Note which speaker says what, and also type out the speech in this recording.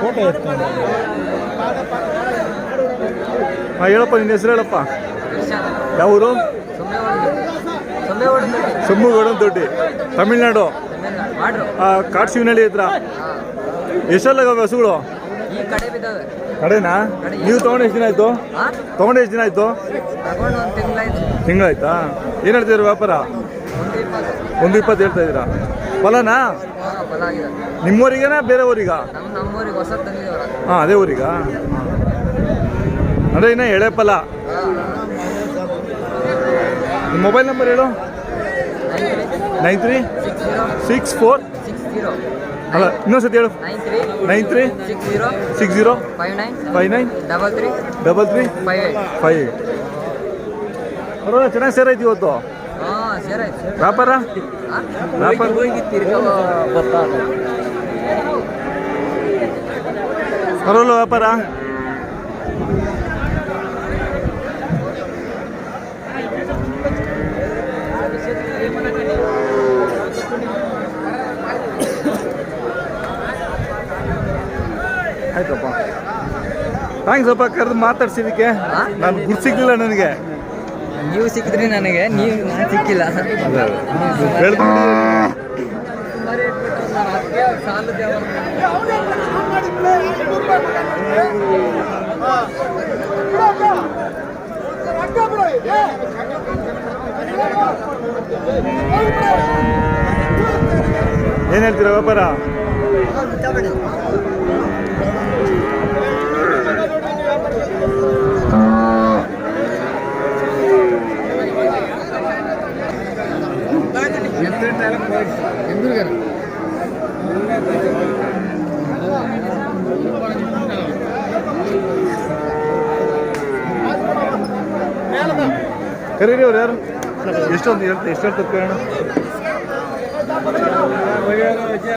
Speaker 1: Photo ಎತ್ಕೊಂಡು
Speaker 2: ಹಾಂ ಹೇಳಪ್ಪ, ನಿನ್ನ ಹೆಸರು ಹೇಳಪ್ಪ. ಯಾವ ಊರು? ಸೊಮ್ಮುಗೌಡನದೊಡ್ಡಿ, ತಮಿಳ್ನಾಡು. ಕಾಟ್ಶಿವನಹಳ್ಳಿ ಹತ್ರ. ಎಷ್ಟೆಲ್ಲ ಹಸುಗಳು ಕಡೆನಾ? ನೀವು ತೊಗೊಂಡು ಎಷ್ಟು ದಿನ ಆಯಿತು? ತೊಗೊಂಡು ಎಷ್ಟು ದಿನ ಆಯಿತು? ತಿಂಗಳಾಯ್ತಾ? ಏನು ಹೇಳ್ತಿದ್ದೀರಾ ವ್ಯಾಪಾರ? 120 ಹೇಳ್ತಾ ಇದ್ದೀರಾ? ಫಲನಾ? ನಿಮ್ಮೂರಿಗೇನಾ ಬೇರೆ ಊರಿಗ? ಹಾಂ, ಅದೇ ಊರಿಗ. ಅಂದರೆ ಇನ್ನು ಎಳೆ ಫಲ. ನಿಮ್ಮ ಮೊಬೈಲ್ ನಂಬರ್ ಹೇಳು. 9364 ಅಲ್ಲ, ಇನ್ನೊಂದ್ಸತಿ ಹೇಳು. 9360593355. ಪರವಾಗಿಲ್ಲ, ಚೆನ್ನಾಗಿ ಸೇರೈತಿ ಇವತ್ತು ವ್ಯಾಪಾರ. ಪರವಾಗಿಲ್ಲ ವ್ಯಾಪಾರ. ಆಯ್ತಪ್ಪ, ಥ್ಯಾಂಕ್ಸ್ ಅಪ್ಪ ಕರೆದು ಮಾತಾಡ್ಸಿದಕ್ಕೆ. ನಾನು ಗುರ್ತು ಸಿಗ್ಲಿಲ್ಲ ನನಗೆ.
Speaker 3: ನೀವು ಸಿಕ್ಕಿದ್ರಿ ನನಗೆ, ನೀವು ನಾನು ಸಿಕ್ಕಿಲ್ಲ.
Speaker 2: ಏನು ಹೇಳ್ತೀರಾ ವ್ಯಾಪಾರ? ಕರೀರಿ ಅವ್ರು ಯಾರು? ಎಷ್ಟೊಂದು ಎಷ್ಟು ಹೇಳ್ತಾರೆ?